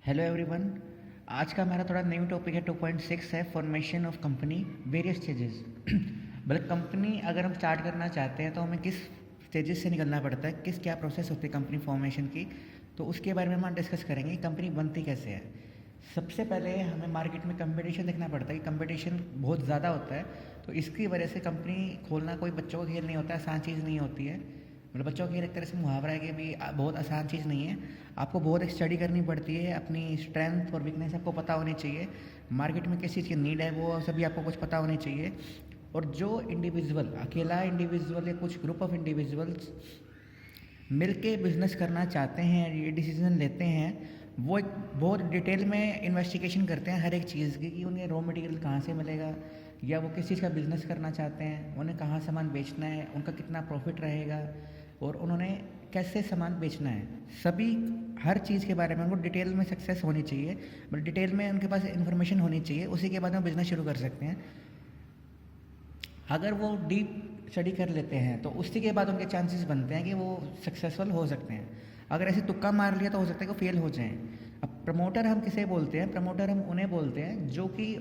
Hello everyone. आज का हमारा थोड़ा न्यू टॉपिक है 2.6 है formation of company various stages. मतलब कंपनी अगर हम स्टार्ट करना चाहते हैं तो हमें किस स्टेजेस से निकलना पड़ता है, किस क्या प्रोसेस होती है कंपनी फॉर्मेशन की, तो उसके बारे में हम डिस्कस करेंगे। कंपनी बनती कैसे है। सबसे पहले हमें मार्केट में कंपटीशन देखना पड़ता है कि कंपटीशन बहुत ज़्यादा होता है, तो इसकी वजह से कंपनी खोलना कोई बच्चों का खेल नहीं होता है, आसान चीज़ नहीं होती है। मतलब बच्चों की एक तरह से मुहावरा है कि भी बहुत आसान चीज़ नहीं है। आपको बहुत एक स्टडी करनी पड़ती है, अपनी स्ट्रेंथ और वीकनेस आपको पता होनी चाहिए, मार्केट में किस चीज़ की नीड है वो सभी आपको कुछ पता होनी चाहिए। और जो इंडिविजुअल अकेला इंडिविजुअल या कुछ ग्रुप ऑफ इंडिविजुअल्स मिलके बिजनेस करना चाहते हैं, ये डिसीजन लेते हैं, वो एक बहुत डिटेल में इन्वेस्टिगेशन करते हैं हर एक चीज़ की कि उन्हें रॉ मटेरियल कहाँ से मिलेगा, या वो किस चीज़ का बिज़नेस करना चाहते हैं, उन्हें कहाँ सामान बेचना है, उनका कितना प्रॉफिट रहेगा और उन्होंने कैसे सामान बेचना है। सभी हर चीज़ के बारे में उनको डिटेल में सक्सेस होनी चाहिए, मतलब डिटेल में उनके पास इन्फॉर्मेशन होनी चाहिए, उसी के बाद वो बिज़नेस शुरू कर सकते हैं। अगर वो डीप स्टडी कर लेते हैं तो उसी के बाद उनके चांसेस बनते हैं कि वो सक्सेसफुल हो सकते हैं। अगर ऐसे तुक्का मार लिया तो हो सकता है कि वो फेल हो जाएं। अब प्रमोटर हम किसे बोलते हैं? प्रमोटर हम उन्हें बोलते हैं जो कि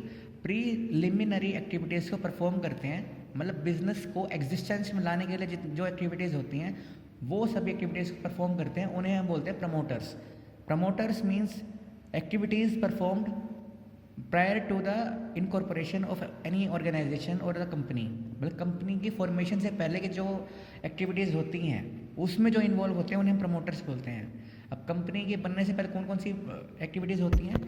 प्रीलिमिनरी एक्टिविटीज़ को परफॉर्म करते हैं, मतलब बिजनेस को एग्जिस्टेंस में लाने के लिए जो एक्टिविटीज़ होती हैं वो सभी एक्टिविटीज़ को परफॉर्म करते हैं, उन्हें हम बोलते हैं promoters. Promoters means activities performed prior to the incorporation of any organisation और द कंपनी, मतलब कंपनी की फॉर्मेशन से पहले की जो एक्टिविटीज़ होती हैं उसमें जो इन्वॉल्व होते हैं उन्हें हम प्रमोटर्स बोलते हैं। अब कंपनी के बनने से पहले कौन कौन सी एक्टिविटीज़ होती हैं?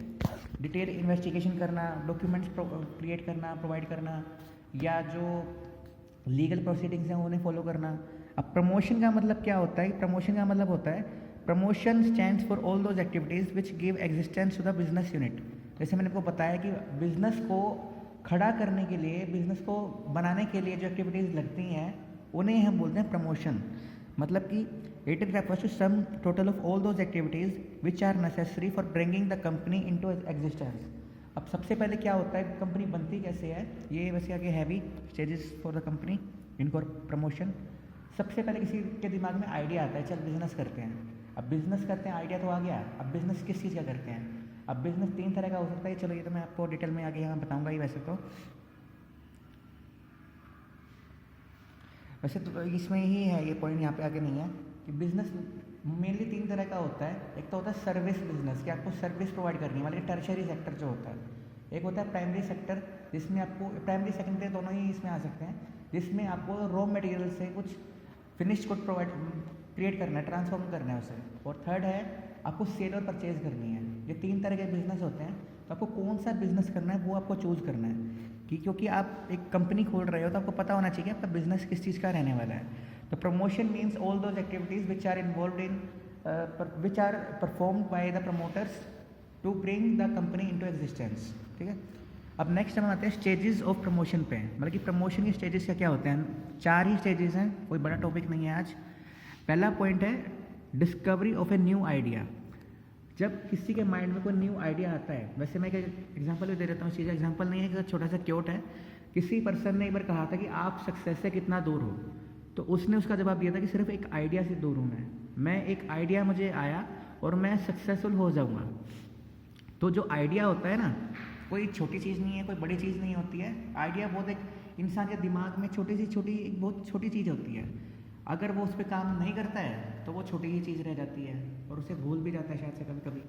डिटेल इन्वेस्टिगेशन करना, डॉक्यूमेंट्स क्रिएट करना, प्रोवाइड करना, या जो लीगल प्रोसीडिंग्स हैं उन्हें फॉलो करना। अब प्रमोशन का मतलब क्या होता है? प्रमोशन का मतलब होता है promotion stands for all those activities which give existence to the business unit. जैसे मैंने आपको बताया कि बिज़नेस को खड़ा करने के लिए, बिज़नेस को बनाने के लिए जो एक्टिविटीज़ लगती हैं उन्हें हम बोलते हैं प्रमोशन। मतलब कि it refers to sum total of all those activities which are necessary for bringing the company into existence. अब सबसे पहले क्या होता है, कंपनी बनती कैसे है, ये वैसे आगे heavy stages for the company इनको प्रमोशन। सबसे पहले किसी के दिमाग में आइडिया आता है, चल बिज़नेस करते हैं। अब बिज़नेस करते हैं, आइडिया तो आ गया, अब बिज़नेस किस चीज़ का करते हैं। अब बिज़नेस 3 तरह का हो सकता है, चलो ये तो मैं आपको डिटेल में आगे यहाँ बताऊंगा ही। वैसे तो इसमें ही है ये पॉइंट, यहाँ पे आगे नहीं है कि बिज़नेस मेनली 3 तरह का होता है। एक तो होता है सर्विस बिजनेस, कि आपको सर्विस प्रोवाइड करनी है, मतलब टर्शरी सेक्टर जो होता है। एक होता है प्राइमरी सेक्टर, जिसमें आपको प्राइमरी सेकेंडरी दोनों ही इसमें आ सकते हैं, जिसमें आपको रॉ मटेरियल से कुछ फिनिश्ड गुड प्रोवाइड क्रिएट करना है, ट्रांसफॉर्म करना है उसे। और थर्ड है आपको सेल और परचेज करनी है। ये 3 तरह के बिजनेस होते हैं, तो आपको कौन सा बिजनेस करना है वो आपको चूज़ करना है, कि क्योंकि आप एक कंपनी खोल रहे हो तो आपको पता होना चाहिए कि आपका बिजनेस किस चीज़ का रहने वाला है। तो promotion means all those activities which are involve in which are performed by the promoters to bring the company into existence. ठीक है। अब नेक्स्ट हम आते हैं स्टेजेस ऑफ प्रमोशन पे, मतलब कि प्रमोशन के स्टेजेस क्या होते हैं। 4 ही स्टेजेस हैं, कोई बड़ा टॉपिक नहीं है आज। पहला पॉइंट है discovery of a new idea. जब किसी के माइंड में कोई न्यू आइडिया आता है, वैसे मैं एक एग्जांपल भी दे देता हूँ, चीज़ एग्जांपल नहीं है कि छोटा सा क्योट है। किसी पर्सन ने एक बार कहा था कि आप सक्सेस से कितना दूर हो, तो उसने उसका जवाब दिया था कि सिर्फ एक आइडिया से दूर हूँ मैं एक आइडिया मुझे आया और मैं सक्सेसफुल हो जाऊँगा। तो जो आइडिया होता है ना, कोई छोटी चीज़ नहीं है, कोई बड़ी चीज़ नहीं होती है। आइडिया बहुत एक इंसान के दिमाग में छोटी एक बहुत छोटी चीज़ होती है। अगर वो उस पर काम नहीं करता है तो वो छोटी ही चीज़ रह जाती है और उसे भूल भी जाता है शायद से कभी कभी।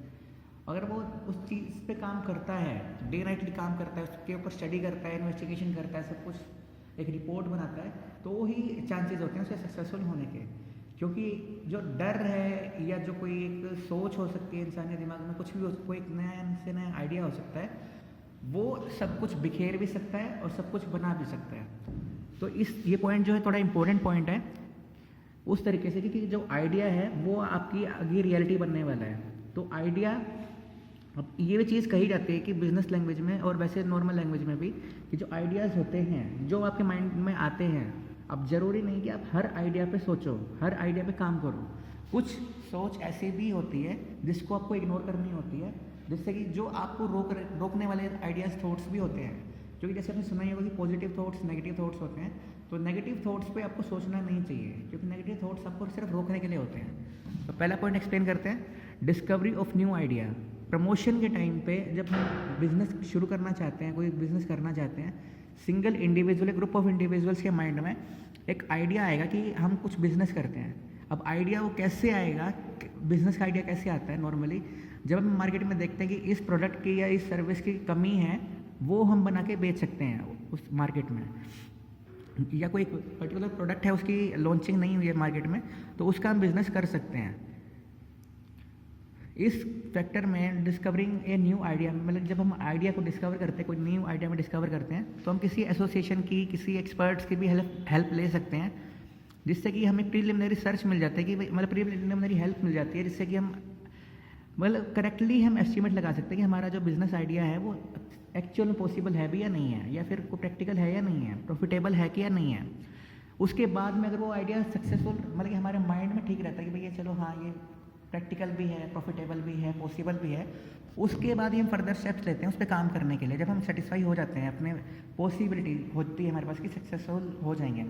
अगर वो उस चीज़ पे काम करता है, डे नाइटली काम करता है, उसके ऊपर स्टडी करता है, इन्वेस्टिगेशन करता है, सब कुछ एक रिपोर्ट बनाता है, तो ही चांसेस होते हैं उसके सक्सेसफुल होने के। क्योंकि जो डर है या जो कोई एक सोच हो सकती है इंसान के दिमाग में, कुछ भी हो, कोई एक नया से नया आइडिया हो सकता है, वो सब कुछ बिखेर भी सकता है और सब कुछ बना भी सकता है। तो ये पॉइंट जो है थोड़ा इंपॉर्टेंट पॉइंट है उस तरीके से, क्योंकि जो आइडिया है वो आपकी आगे रियलिटी बनने वाला है। तो आइडिया, अब ये भी चीज़ कही जाती है कि बिजनेस लैंग्वेज में और वैसे नॉर्मल लैंग्वेज में भी, कि जो आइडियाज़ होते हैं जो आपके माइंड में आते हैं, अब ज़रूरी नहीं कि आप हर आइडिया पे सोचो, हर आइडिया पे काम करो। कुछ सोच ऐसी भी होती है जिसको आपको इग्नोर करनी होती है, जिससे कि जो आपको रोकने वाले आइडियाज़ थॉट्स भी होते हैं। क्योंकि जैसे आपने सुना ही होगा कि पॉजिटिव थॉट्स नेगेटिव थॉट्स होते हैं, तो नेगेटिव थॉट्स पे आपको सोचना नहीं चाहिए, क्योंकि नेगेटिव थॉट्स आपको सिर्फ रोकने के लिए होते हैं। तो पहला पॉइंट एक्सप्लेन करते हैं, discovery of new idea. Promotion के टाइम पे जब हम बिज़नेस शुरू करना चाहते हैं, कोई बिज़नेस करना चाहते हैं, single individual, group of individuals के माइंड में एक आइडिया आएगा कि हम कुछ बिज़नेस करते हैं। अब आइडिया वो कैसे आएगा, बिज़नेस का आइडिया कैसे आता है नॉर्मली, जब हम मार्केट में देखते हैं कि इस प्रोडक्ट की या इस सर्विस की कमी है, वो हम बना के बेच सकते हैं उस मार्केट में, या कोई पर्टिकुलर प्रोडक्ट है उसकी लॉन्चिंग नहीं हुई है मार्केट में, तो उसका हम बिज़नेस कर सकते हैं। इस फैक्टर में डिस्कवरिंग ए न्यू आइडिया, मतलब जब हम आइडिया को डिस्कवर करते हैं, कोई न्यू आइडिया में डिस्कवर करते हैं, तो हम किसी एसोसिएशन की, किसी एक्सपर्ट्स की भी हेल्प ले सकते हैं, जिससे कि हमें प्रीलिमिनरी सर्च मिल जाता है कि मतलब प्रीलिमिनरी हेल्प मिल जाती है, जिससे कि हम मतलब करेक्टली हम एस्टिमेट लगा सकते हैं कि हमारा जो बिज़नेस आइडिया है वो एक्चुअल में पॉसिबल है भी या नहीं है, या फिर कोई प्रैक्टिकल है या नहीं है, प्रॉफिटेबल है कि या नहीं है। उसके बाद में अगर वो आइडिया सक्सेसफुल, मतलब कि हमारे माइंड में ठीक रहता है कि भैया चलो हाँ ये प्रैक्टिकल भी है, प्रॉफिटेबल भी है, पॉसिबल भी है, उसके बाद ही हम फर्दर स्टेप्स लेते हैं उस पर काम करने के लिए। जब हम सेटिस्फाई हो जाते हैं, अपने पॉसिबिलिटी होती है हमारे पास कि सक्सेसफुल हो जाएंगे।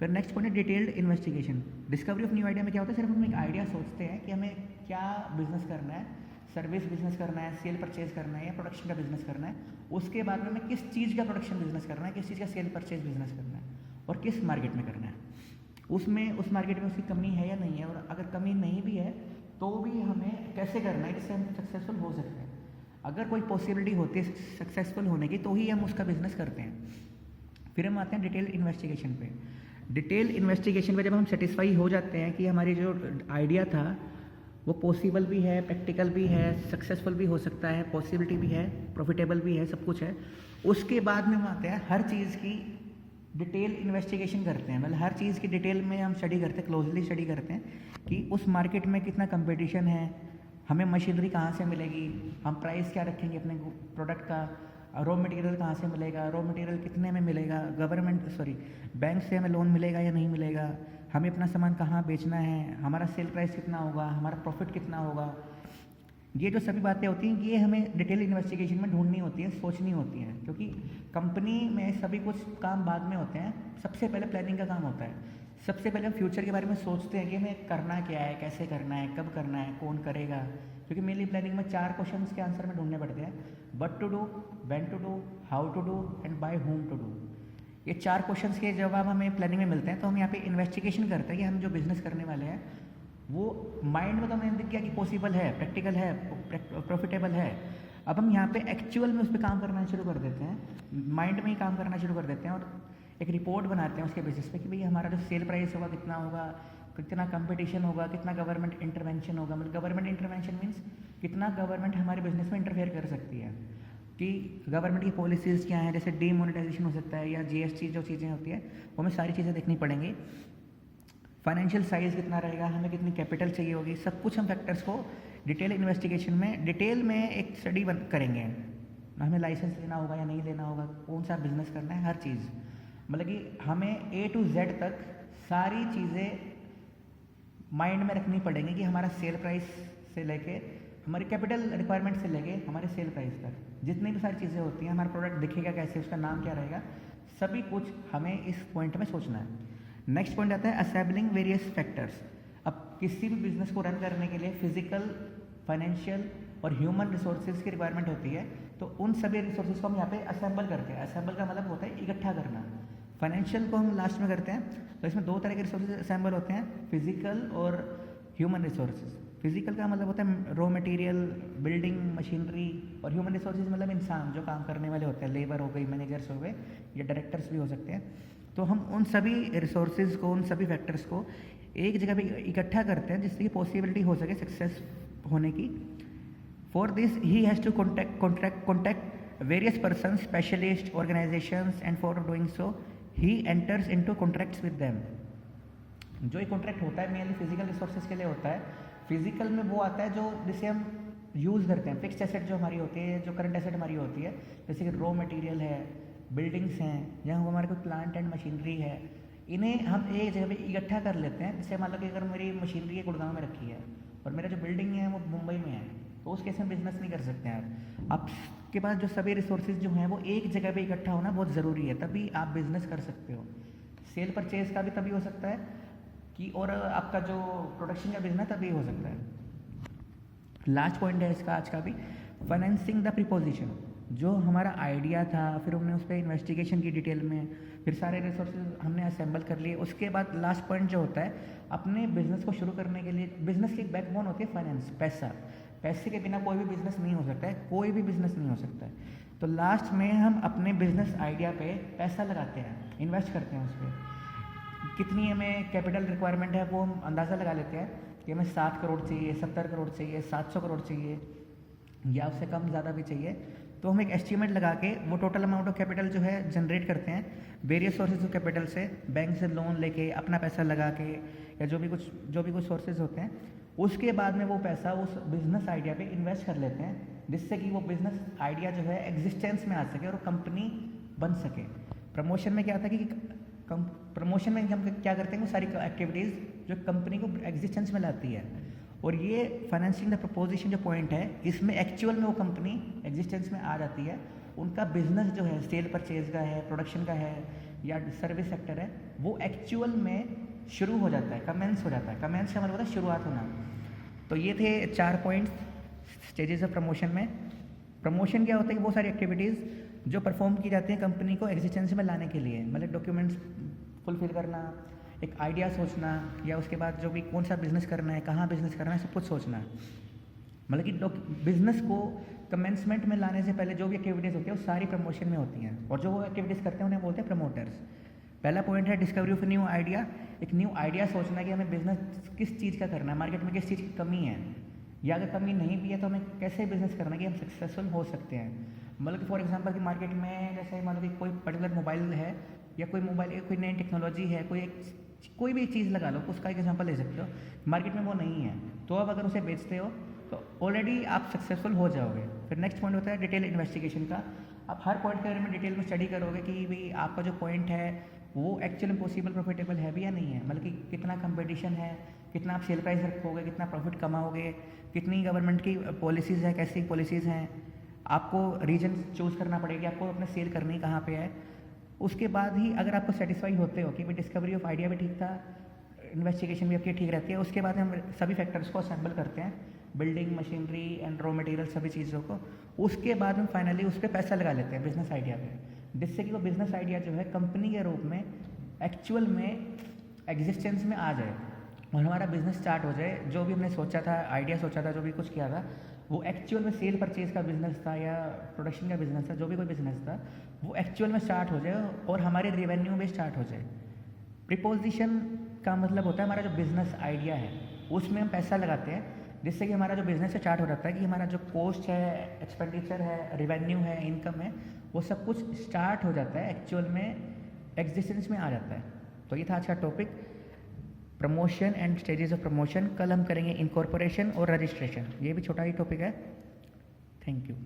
फिर नेक्स्ट पॉइंट है detailed investigation. Discovery of new idea में क्या होता है, सिर्फ हम एक आइडिया सोचते हैं कि हमें क्या बिजनेस करना है, सर्विस बिजनेस करना है, सेल परचेज करना है, या प्रोडक्शन का बिजनेस करना है। उसके बाद में हमें किस चीज़ का प्रोडक्शन बिजनेस करना है, किस चीज़ का सेल परचेज बिजनेस करना है, और किस मार्केट में करना है, उसमें उस मार्केट में उसकी कमी है या नहीं है, और अगर कमी नहीं भी है तो भी हमें कैसे करना है जिससे हम सक्सेसफुल हो सकते हैं। अगर कोई पॉसिबिलिटी होती है सक्सेसफुल होने की तो ही हम उसका बिजनेस करते हैं। फिर हम आते हैं डिटेल इन्वेस्टिगेशन पे। डिटेल इन्वेस्टिगेशन पे जब हम सेटिस्फाई हो जाते हैं कि हमारी जो आइडिया था वो पॉसिबल भी है, प्रैक्टिकल भी है, सक्सेसफुल भी हो सकता है, पॉसिबिलिटी भी है, प्रॉफिटेबल भी है, सब कुछ है, उसके बाद में हम आते हैं हर चीज़ की डिटेल इन्वेस्टिगेशन करते हैं। मतलब हर चीज़ की डिटेल में हम स्टडी करते हैं, क्लोजली स्टडी करते हैं कि उस मार्केट में कितना कंपटीशन है, हमें मशीनरी कहाँ से मिलेगी, हम प्राइस क्या रखेंगे अपने प्रोडक्ट का, रॉ मटेरियल कहाँ से मिलेगा, रॉ मटेरियल कितने में मिलेगा, बैंक से हमें लोन मिलेगा या नहीं मिलेगा, हमें अपना सामान कहाँ बेचना है, हमारा सेल प्राइस कितना होगा, हमारा प्रॉफिट कितना होगा। ये जो सभी बातें होती हैं ये हमें डिटेल इन्वेस्टिगेशन में ढूंढनी होती है, सोचनी होती हैं, क्योंकि कंपनी में सभी कुछ काम बाद में होते हैं, सबसे पहले प्लानिंग का काम होता है। सबसे पहले हम फ्यूचर के बारे में सोचते हैं कि हमें करना क्या है, कैसे करना है, कब करना है, कौन करेगा, क्योंकि मेनली प्लानिंग में 4 क्वेश्चंस के आंसर में ढूंढने पड़ते हैं, what to do, when to do, how to do and by whom to do. ये 4 क्वेश्चंस के जवाब हमें प्लानिंग में मिलते हैं, तो हम यहाँ पे इन्वेस्टिगेशन करते हैं कि हम जो बिजनेस करने वाले हैं वो माइंड में तो हमें दिख गया कि पॉसिबल है, प्रैक्टिकल है, प्रॉफिटेबल है। अब हम यहाँ पे एक्चुअल में उस पर काम करना शुरू कर देते हैं, माइंड में ही काम करना शुरू कर देते हैं, और एक रिपोर्ट बनाते हैं उसके बेसिस पे कि भाई हमारा जो सेल प्राइस होगा कितना होगा, कितना कंपटीशन होगा, कितना गवर्नमेंट इंटरवेंशन होगा। मतलब गवर्नमेंट इंटरवेंशन मीन्स कितना गवर्नमेंट हमारे बिजनेस में इंटरफेयर कर सकती है, कि गवर्नमेंट की पॉलिसीज़ क्या हैं, जैसे डीमोनेटाइजेशन हो सकता है या जीएसटी जो चीज़ें होती है वो हमें सारी चीज़ें देखनी पड़ेंगी। फाइनेंशियल साइज़ कितना रहेगा, हमें कितनी कैपिटल चाहिए होगी, सब कुछ हम फैक्टर्स को डिटेल इन्वेस्टिगेशन में डिटेल में एक स्टडी करेंगे। हमें लाइसेंस लेना होगा या नहीं लेना होगा, कौन सा बिजनेस करना है, हर चीज़, मतलब कि हमें A to Z तक सारी चीज़ें माइंड में रखनी पड़ेंगी कि हमारा सेल प्राइस से लेके हमारी कैपिटल रिक्वायरमेंट से लेके हमारे सेल प्राइस तक जितनी भी सारी चीज़ें होती हैं, हमारा प्रोडक्ट दिखेगा कैसे, उसका नाम क्या रहेगा, सभी कुछ हमें इस पॉइंट में सोचना है। नेक्स्ट पॉइंट आता है असेंबलिंग वेरियस फैक्टर्स। अब किसी भी बिजनेस को रन करने के लिए फिजिकल, फाइनेंशियल और ह्यूमन रिसोर्सेज की रिक्वायरमेंट होती है, तो उन सभी रिसोर्सेज को हम यहाँ पे असेंबल करते हैं। असेंबल का मतलब होता है इकट्ठा करना। फाइनेंशियल को हम लास्ट में करते हैं, तो इसमें 2 तरह के रिसोर्सेज असेंबल होते हैं, फिजिकल और ह्यूमन रिसोर्सेज। फिजिकल का मतलब होता है रॉ मटेरियल, बिल्डिंग, मशीनरी, और ह्यूमन रिसोर्सेज मतलब इंसान जो काम करने वाले होते हैं, लेबर हो गई, मैनेजर्स हो गए, या डायरेक्टर्स भी हो सकते हैं। तो हम उन सभी रिसोर्सेज को, उन सभी फैक्टर्स को एक जगह पे इकट्ठा करते हैं जिससे कि पॉसिबिलिटी हो सके सक्सेस होने की। For this he has to contact various person, specialist, organisations, and for doing so he enters into contracts with them. जो ये कॉन्ट्रैक्ट होता है मेनली फिजिकल रिसोर्सेज के लिए होता है। फिजिकल में वो आता है जो जिसे हम यूज़ करते हैं, फिक्स्ड एसेट जो हमारी होती है, जो करंट एसेट हमारी होती है, जैसे कि रॉ मटेरियल है, बिल्डिंग्स हैं, जहाँ हमारे कोई प्लांट एंड मशीनरी है, इन्हें हम एक जगह पे इकट्ठा कर लेते हैं। जैसे मान लो कि अगर मेरी मशीनरी एक गुड़गांव में रखी है और मेरा जो बिल्डिंग है वो मुंबई में है, तो उस केस में बिजनेस नहीं कर सकते हैं आप। आपके पास जो सभी रिसोर्सेज जो हैं वो एक जगह पे इकट्ठा होना बहुत ज़रूरी है, तभी आप बिजनेस कर सकते हो। सेल परचेज का भी तभी हो सकता है कि, और आपका जो प्रोडक्शन का बिजनेस तभी हो सकता है। लास्ट पॉइंट है इसका आज का भी, फाइनेंसिंग द प्रीपोजिशन। जो हमारा आइडिया था, फिर हमने उस पर इन्वेस्टिगेशन की डिटेल में, फिर सारे रिसोर्सेज हमने असेंबल कर लिए, उसके बाद लास्ट पॉइंट जो होता है, अपने बिजनेस को शुरू करने के लिए बिजनेस की एक बैकबोन होती है फाइनेंस, पैसा। पैसे के बिना कोई भी बिजनेस नहीं हो सकता है, कोई भी बिजनेस नहीं हो सकता है। तो लास्ट में हम अपने बिजनेस आइडिया पे पैसा लगाते हैं, इन्वेस्ट करते हैं उस पर। कितनी हमें कैपिटल रिक्वायरमेंट है वो हम अंदाज़ा लगा लेते हैं कि हमें 7 करोड़ चाहिए, 70 करोड़ चाहिए, 700 करोड़ चाहिए, या उससे कम ज़्यादा भी चाहिए। तो हम एक एस्टीमेट लगा के वो टोटल अमाउंट ऑफ कैपिटल जो है जनरेट करते हैं वेरियस सोर्सेज ऑफ कैपिटल से, बैंक से लोन लेके, अपना पैसा लगा के, या जो भी कुछ सोर्सेज होते हैं। उसके बाद में वो पैसा उस बिजनेस आइडिया पे इन्वेस्ट कर लेते हैं, जिससे कि वो बिजनेस आइडिया जो है एग्जिस्टेंस में आ सके और कंपनी बन सके। प्रमोशन में क्या था कि प्रमोशन में हम क्या करते हैं, वो सारी एक्टिविटीज़ जो कंपनी को एग्जिस्टेंस में लाती है। और ये फाइनेंसिंग द प्रपोजिशन जो पॉइंट है, इसमें एक्चुअल में वो कंपनी एग्जिस्टेंस में आ जाती है। उनका बिजनेस जो है सेल परचेज का है, प्रोडक्शन का है, या सर्विस सेक्टर है, वो एक्चुअल में शुरू हो जाता है, कमेंस हो जाता है। कमेंस का मतलब होता है शुरुआत होना। तो ये थे 4 पॉइंट्स स्टेजेस ऑफ प्रमोशन में। प्रमोशन क्या होता है कि वो सारी एक्टिविटीज़ जो परफॉर्म की जाती हैं कंपनी को एग्जिस्टेंस में लाने के लिए, मतलब डॉक्यूमेंट्स फुलफिल करना, एक आइडिया सोचना, या उसके बाद जो भी कौन सा बिजनेस करना है, कहाँ बिजनेस करना है, सब कुछ सोचना। मतलब कि बिजनेस को कमेंसमेंट में लाने से पहले जो भी एक्टिविटीज़ होती है वो सारी प्रमोशन में होती हैं, और जो वो एक्टिविटीज़ करते हैं उन्हें बोलते हैं प्रमोटर्स। पहला पॉइंट है डिस्कवरी ऑफ न्यू आइडिया। एक न्यू आइडिया सोचना कि हमें बिजनेस किस चीज़ का करना है, मार्केट में किस चीज़ की कमी है, या अगर कमी नहीं भी है तो हमें कैसे बिजनेस करना है कि हम सक्सेसफुल हो सकते हैं। मतलब कि फॉर एग्जांपल कि मार्केट में जैसे मान लो कि कोई पर्टिकुलर मोबाइल है, या कोई नई टेक्नोलॉजी है, कोई भी चीज़ लगा लो, उसका एक एग्जांपल ले सकते हो। मार्केट में वो नहीं है, तो अब अगर उसे बेचते हो तो ऑलरेडी आप सक्सेसफुल हो जाओगे। फिर नेक्स्ट पॉइंट होता है डिटेल इन्वेस्टिगेशन का। आप हर पॉइंट के बारे में डिटेल में स्टडी करोगे कि भाई आपका जो पॉइंट है वो एक्चुअली पॉसिबल प्रॉफिटेबल है भी या नहीं है। मतलब कि कितना कंपटीशन है, कितना आप सेल प्राइस रखोगे, कितना प्रॉफिट कमाओगे, कितनी गवर्नमेंट की पॉलिसीज़ है, कैसी पॉलिसीज़ हैं, आपको रीजन चूज़ करना पड़ेगा, आपको अपने सेल करनी कहाँ पे है। उसके बाद ही अगर आपको सेटिस्फाई होते हो कि भाई डिस्कवरी ऑफ आइडिया भी ठीक था, इन्वेस्टिगेशन भी आपकी ठीक रहती है, उसके बाद हम सभी फैक्टर्स को असेंबल करते हैं, building machinery and raw material सभी चीज़ों को। उसके बाद हम फाइनली उस पर पैसा लगा लेते हैं बिजनेस आइडिया पे, जिससे कि वो बिजनेस आइडिया जो है कंपनी के रूप में एक्चुअल में एग्जिस्टेंस में आ जाए और हमारा बिजनेस स्टार्ट हो जाए। जो भी हमने सोचा था, आइडिया सोचा था, जो भी कुछ किया था, वो एक्चुअल में सेल परचेज का बिजनेस था या प्रोडक्शन का बिजनेस था, जो भी कोई बिजनेस था, वो एक्चुअल में स्टार्ट हो जाए और हमारे रेवेन्यू में स्टार्ट हो जाए। प्रीपोजिशन का मतलब होता है हमारा जो बिजनेस आइडिया है उसमें हम पैसा लगाते हैं, जिससे कि हमारा जो बिजनेस स्टार्ट हो जाता है कि हमारा जो कॉस्ट है, एक्सपेंडिचर है, रेवेन्यू है, इनकम है, वो सब कुछ स्टार्ट हो जाता है, एक्चुअल में एग्जिस्टेंस में आ जाता है। तो ये था आज का topic, promotion and stages of promotion. कल हम करेंगे इनकॉर्पोरेशन और रजिस्ट्रेशन, ये भी छोटा ही टॉपिक है। Thank you.